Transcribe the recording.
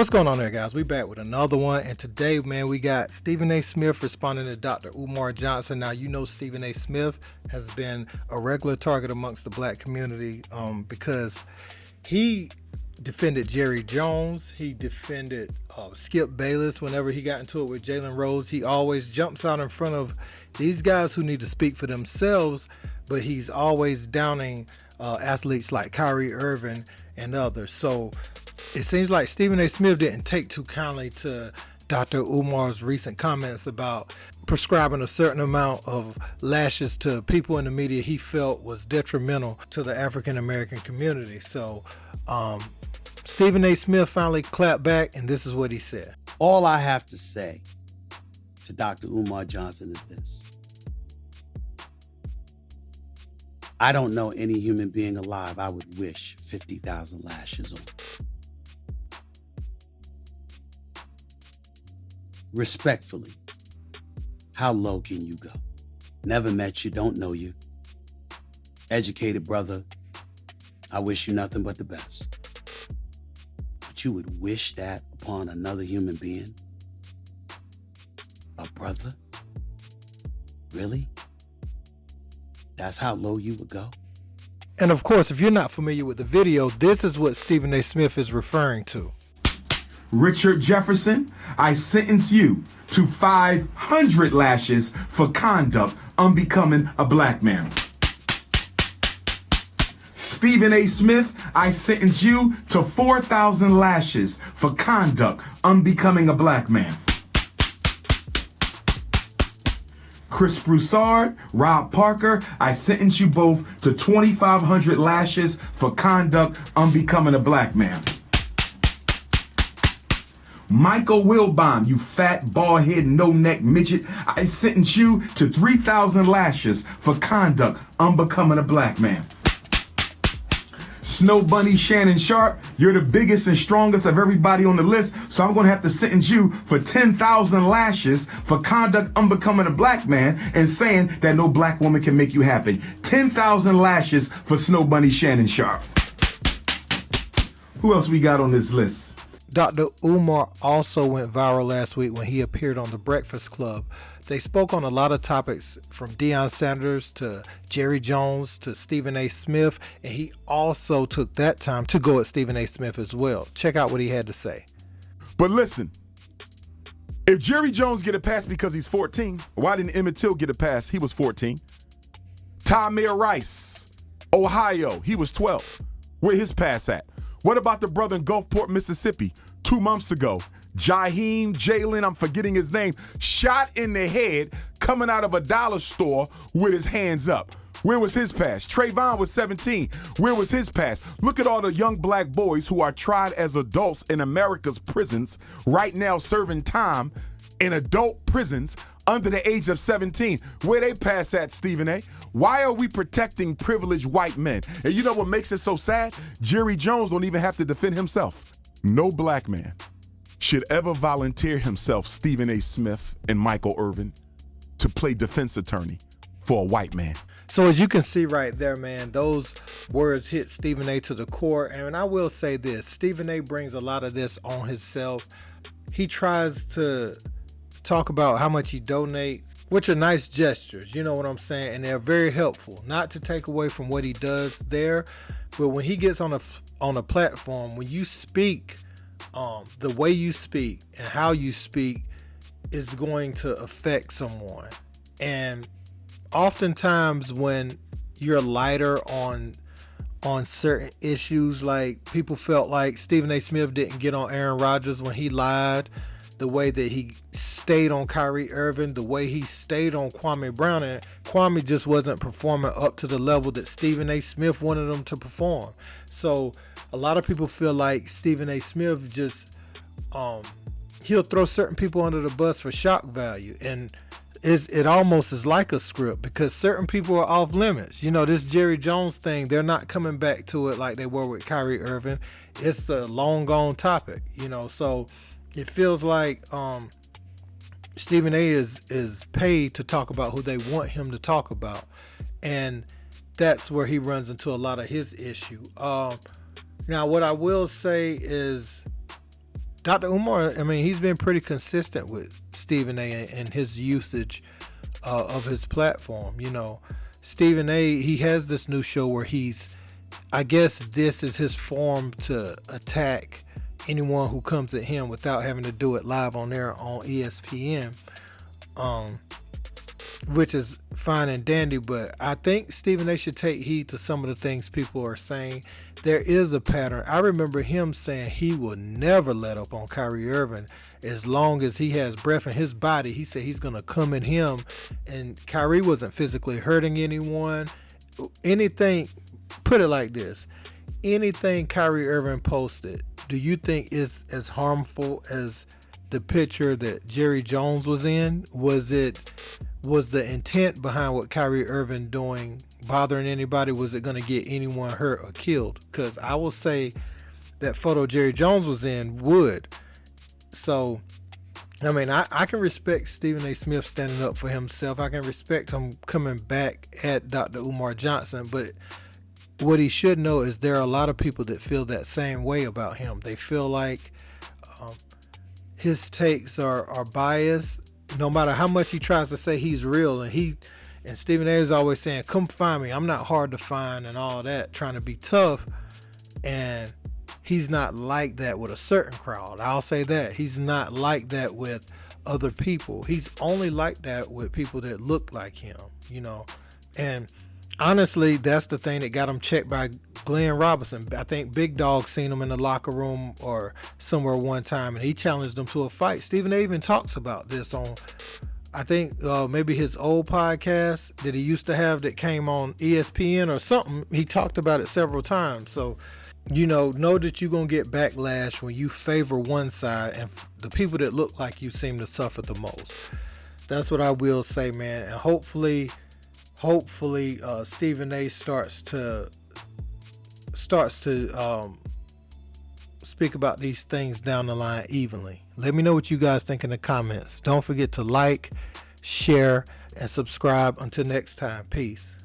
What's going on there, guys? We back with another one, and today, man, we got Stephen A. Smith responding to Dr. Umar Johnson. Now, you know Stephen A. Smith has been a regular target amongst the black community because he defended Jerry Jones. He defended Skip Bayless whenever he got into it with Jalen Rose. He always jumps out in front of these guys who need to speak for themselves, but he's always downing athletes like Kyrie Irving and others. So it seems like Stephen A. Smith didn't take too kindly to Dr. Umar's recent comments about prescribing a certain amount of lashes to people in the media he felt was detrimental to the African American community. So Stephen A. Smith finally clapped back, and this is what he said. All I have to say to Dr. Umar Johnson is this. I don't know any human being alive I would wish 50,000 lashes on. Respectfully, how low can you go? Never met you, don't know you. Educated brother, I wish you nothing but the best. But you would wish that upon another human being? A brother? Really? That's how low you would go? And of course, if you're not familiar with the video, this is what Stephen A. Smith is referring to. Richard Jefferson, I sentence you to 500 lashes for conduct unbecoming a black man. Stephen A. Smith, I sentence you to 4,000 lashes for conduct unbecoming a black man. Chris Broussard, Rob Parker, I sentence you both to 2,500 lashes for conduct unbecoming a black man. Michael Wilbon, you fat, bald-head, no-neck midget, I sentence you to 3,000 lashes for conduct unbecoming a black man. Snow Bunny Shannon Sharpe, you're the biggest and strongest of everybody on the list, so I'm going to have to sentence you for 10,000 lashes for conduct unbecoming a black man and saying that no black woman can make you happy. 10,000 lashes for Snow Bunny Shannon Sharpe. Who else we got on this list? Dr. Umar also went viral last week when he appeared on The Breakfast Club. They spoke on a lot of topics from Deion Sanders to Jerry Jones to Stephen A. Smith, and he also took that time to go at Stephen A. Smith as well. Check out what he had to say. But listen, if Jerry Jones get a pass because he's 14, why didn't Emmett Till get a pass? He was 14. Tamir Rice, Ohio, he was 12. Where his pass at? What about the brother in Gulfport, Mississippi, 2 months ago? Jaheim Jalen, I'm forgetting his name, shot in the head coming out of a dollar store with his hands up. Where was his pass? Trayvon was 17. Where was his pass? Look at all the young black boys who are tried as adults in America's prisons right now serving time in adult prisons under the age of 17. Where they pass at, Stephen A? Why are we protecting privileged white men? And you know what makes it so sad? Jerry Jones don't even have to defend himself. No black man should ever volunteer himself, Stephen A. Smith and Michael Irvin, to play defense attorney for a white man. So as you can see right there, man, those words hit Stephen A. to the core. And I will say this, Stephen A. brings a lot of this on himself. He tries to talk about how much he donates, which are nice gestures, you know what I'm saying? And they're very helpful, not to take away from what he does there. But when he gets on a platform, when you speak, the way you speak and how you speak is going to affect someone. And oftentimes when you're lighter on certain issues, like people felt like Stephen A. Smith didn't get on Aaron Rodgers when he lied, the way that he stayed on Kyrie Irving, the way he stayed on Kwame Brown, and Kwame just wasn't performing up to the level that Stephen A. Smith wanted him to perform. So a lot of people feel like Stephen A. Smith just, he'll throw certain people under the bus for shock value. And it almost is like a script because certain people are off limits. You know, this Jerry Jones thing, they're not coming back to it like they were with Kyrie Irving. It's a long gone topic, you know, so it feels like Stephen A. is paid to talk about who they want him to talk about. And that's where he runs into a lot of his issue. Now, what I will say is Dr. Umar, I mean, he's been pretty consistent with Stephen A. and his usage of his platform. You know, Stephen A., he has this new show where I guess this is his form to attack anyone who comes at him without having to do it live on there on ESPN, which is fine and dandy. But I think Stephen A. should take heed to some of the things people are saying. There is a pattern. I remember him saying he will never let up on Kyrie Irving as long as he has breath in his body. He said he's going to come at him, and Kyrie wasn't physically hurting anyone. Anything, put it like this, anything Kyrie Irving posted, do you think is as harmful as the picture that Jerry Jones was in? Was the intent behind what Kyrie Irving doing bothering anybody? Was it going to get anyone hurt or killed? Because I will say that photo Jerry Jones was in would. So, I mean, I can respect Stephen A. Smith standing up for himself. I can respect him coming back at Dr. Umar Johnson. But what he should know is there are a lot of people that feel that same way about him. They feel like his takes are biased. No matter how much he tries to say he's real, and Stephen A. is always saying, come find me, I'm not hard to find and all that, trying to be tough. And he's not like that with a certain crowd. I'll say that. He's not like that with other people. He's only like that with people that look like him, you know. And honestly, that's the thing that got him checked by Glenn Robinson. I think Big Dog seen him in the locker room or somewhere one time, and he challenged him to a fight. Stephen A. even talks about this on, I think, maybe his old podcast that he used to have that came on ESPN or something. He talked about it several times. So, you know that you're going to get backlash when you favor one side, and the people that look like you seem to suffer the most. That's what I will say, man. And hopefully Stephen A. starts to speak about these things down the line evenly. Let me know what you guys think in the comments. Don't forget to like, share, and subscribe. Until next time, peace.